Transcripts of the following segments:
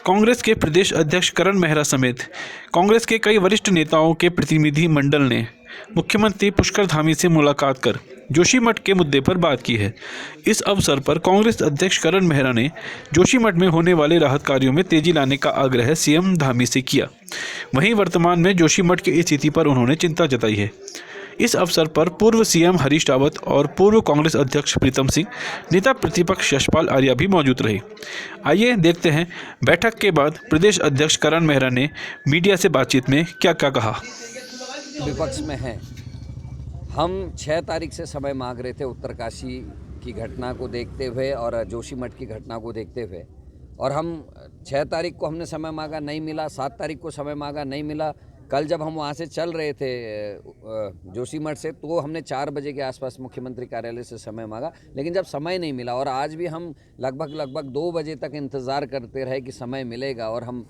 कांग्रेस के प्रदेश अध्यक्ष करण मेहरा समेत कांग्रेस के कई वरिष्ठ नेताओं के प्रतिनिधि मंडल ने मुख्यमंत्री पुष्कर धामी से मुलाकात कर जोशीमठ के मुद्दे पर बात की है। इस अवसर पर कांग्रेस अध्यक्ष करण मेहरा ने जोशीमठ में होने वाले राहत कार्यों में तेजी लाने का आग्रह सीएम धामी से किया। वहीं वर्तमान में जोशीमठ की स्थिति पर उन्होंने चिंता जताई है। इस अवसर पर पूर्व सीएम हरीश रावत और पूर्व कांग्रेस अध्यक्ष प्रीतम सिंह, नेता प्रतिपक्ष यशपाल आर्या भी मौजूद रहे। आइए देखते हैं बैठक के बाद प्रदेश अध्यक्ष करण मेहरा ने मीडिया से बातचीत में क्या क्या कहा। विपक्ष में हैं, हम 6 तारीख से समय मांग रहे थे उत्तरकाशी की घटना को देखते हुए और जोशीमठ की घटना को देखते हुए, और हम 6 तारीख को हमने समय मांगा, नहीं मिला। 7 तारीख को समय मांगा, नहीं मिला। कल जब हम वहाँ से चल रहे थे जोशीमठ से, तो हमने 4 बजे के आसपास मुख्यमंत्री कार्यालय से समय मांगा, लेकिन जब समय नहीं मिला और आज भी हम लगभग 2 बजे तक इंतज़ार करते रहे कि समय मिलेगा और हम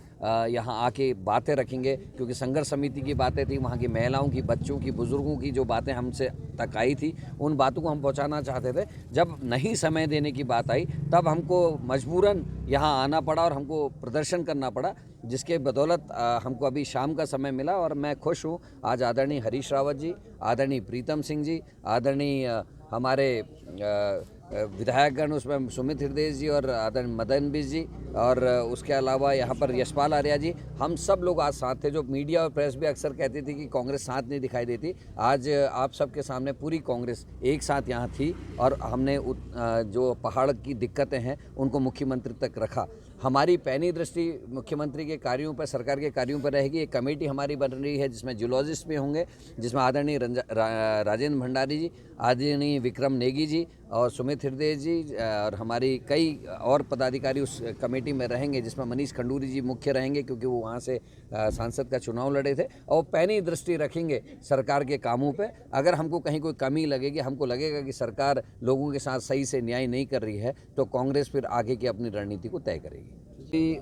यहाँ आके बातें रखेंगे, क्योंकि संघर्ष समिति की बातें थी, वहाँ की महिलाओं की, बच्चों की, बुज़ुर्गों की जो बातें हमसे तक आई थी, उन बातों को हम पहुँचाना चाहते थे। जब नहीं समय देने की बात आई, तब हमको मजबूरन यहाँ आना पड़ा और हमको प्रदर्शन करना पड़ा, जिसके बदौलत हमको अभी शाम का समय मिला। और मैं खुश हूँ, आज आदरणीय हरीश रावत जी, आदरणीय प्रीतम सिंह जी, आदरणीय हमारे विधायकगण, उसमें सुमित हृदय जी और आदरणीय मदन बिज जी, और उसके अलावा यहाँ पर यशपाल आर्या जी, हम सब लोग आज साथ थे। जो मीडिया और प्रेस भी अक्सर कहती थी कि कांग्रेस साथ नहीं दिखाई देती, आज आप सबके सामने पूरी कांग्रेस एक साथ यहाँ थी और हमने जो पहाड़ की दिक्कतें हैं उनको मुख्यमंत्री तक रखा। हमारी पैनी दृष्टि मुख्यमंत्री के कार्यों पर, सरकार के कार्यों पर रहेगी। एक कमेटी हमारी बन रही है जिसमें जूलॉजिस्ट भी होंगे, जिसमें आदरणीय राजेंद्र भंडारी जी, आदरणीय विक्रम नेगी जी और सुमित हृदय जी और हमारी कई और पदाधिकारी उस कमेटी में रहेंगे, जिसमें मनीष खंडूरी जी मुख्य रहेंगे, क्योंकि वो वहाँ से सांसद का चुनाव लड़े थे, और पैनी दृष्टि रखेंगे सरकार के कामों पे। अगर हमको कहीं कोई कमी लगेगी, हमको लगेगा कि सरकार लोगों के साथ सही से न्याय नहीं कर रही है, तो कांग्रेस फिर आगे की अपनी रणनीति को तय करेगी।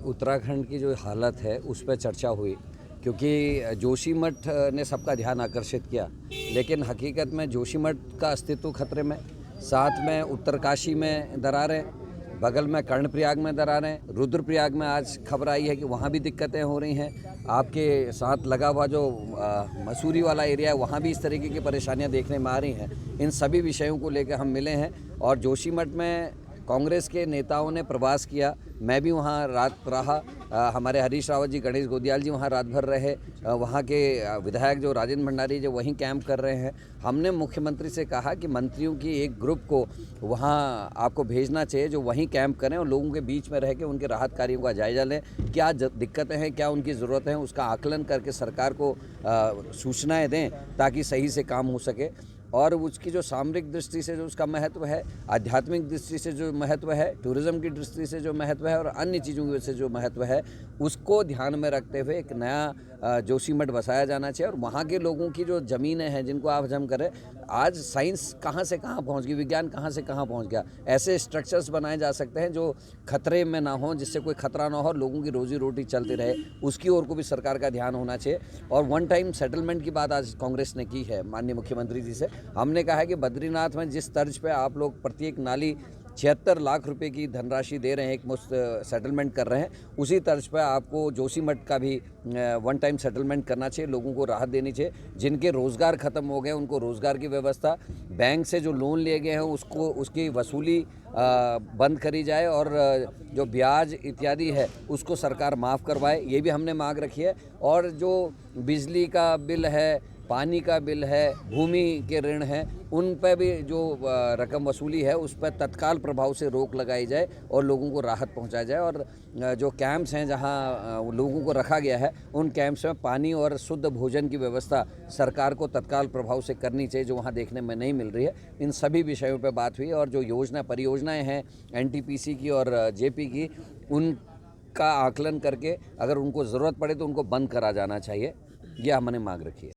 उत्तराखंड की जो हालत है उस पर चर्चा हुई, क्योंकि जोशीमठ ने सबका ध्यान आकर्षित किया, लेकिन हकीकत में जोशीमठ का अस्तित्व खतरे में, साथ में उत्तरकाशी में दरारें, बगल में कर्णप्रयाग में दरारें, रुद्रप्रयाग में आज खबर आई है कि वहाँ भी दिक्कतें हो रही हैं। आपके साथ लगा हुआ जो मसूरी वाला एरिया है, वहाँ भी इस तरीके की परेशानियाँ देखने में आ रही हैं। इन सभी विषयों को लेकर हम मिले हैं और जोशीमठ में कांग्रेस के नेताओं ने प्रवास किया, मैं भी वहाँ रात रहा, हमारे हरीश रावत जी, गणेश गोदियाल जी वहाँ रात भर रहे, वहाँ के विधायक जो राजेंद्र भंडारी जो वहीं कैंप कर रहे हैं। हमने मुख्यमंत्री से कहा कि मंत्रियों की एक ग्रुप को वहाँ आपको भेजना चाहिए, जो वहीं कैंप करें और लोगों के बीच में रह के उनके राहत कार्यों का जायजा लें, क्या दिक्कतें हैं, क्या उनकी ज़रूरत है, उसका आकलन करके सरकार को सूचनाएँ दें, ताकि सही से काम हो सके। और उसकी जो सामरिक दृष्टि से जो उसका महत्व है, आध्यात्मिक दृष्टि से जो महत्व है, टूरिज़्म की दृष्टि से जो महत्व है और अन्य चीज़ों की वजह से जो महत्व है, उसको ध्यान में रखते हुए एक नया जोशीमठ बसाया जाना चाहिए। और वहाँ के लोगों की जो ज़मीनें हैं जिनको आप हजम करें, आज साइंस कहाँ से कहाँ पहुँच गई, विज्ञान कहाँ से कहाँ पहुँच गया, ऐसे स्ट्रक्चर्स बनाए जा सकते हैं जो खतरे में ना हो, जिससे कोई खतरा ना हो, लोगों की रोजी रोटी चलती रहे, उसकी ओर को भी सरकार का ध्यान होना चाहिए। और वन टाइम सेटलमेंट की बात आज कांग्रेस ने की है माननीय मुख्यमंत्री जी से। हमने कहा है कि बद्रीनाथ में जिस तर्ज पे आप लोग प्रत्येक नाली 76 लाख रुपए की धनराशि दे रहे हैं, एक मुफ्त सेटलमेंट कर रहे हैं, उसी तर्ज पर आपको जोशीमठ का भी वन टाइम सेटलमेंट करना चाहिए, लोगों को राहत देनी चाहिए। जिनके रोज़गार ख़त्म हो गए उनको रोज़गार की व्यवस्था, बैंक से जो लोन लिए गए हैं उसको उसकी वसूली बंद करी जाए और जो ब्याज इत्यादि है उसको सरकार माफ़ करवाए, ये भी हमने मांग रखी है। और जो बिजली का बिल है, पानी का बिल है, भूमि के ऋण हैं, उन पर भी जो रकम वसूली है उस पर तत्काल प्रभाव से रोक लगाई जाए और लोगों को राहत पहुंचाई जाए। और जो कैंप्स हैं जहां लोगों को रखा गया है, उन कैंप्स में पानी और शुद्ध भोजन की व्यवस्था सरकार को तत्काल प्रभाव से करनी चाहिए, जो वहां देखने में नहीं मिल रही है। इन सभी विषयों पर बात हुई और जो परियोजनाएँ हैं एनटीपीसी की और जेपी की, उनका आकलन करके अगर उनको ज़रूरत पड़े तो उनको बंद करा जाना चाहिए, यह हमने मांग रखी है।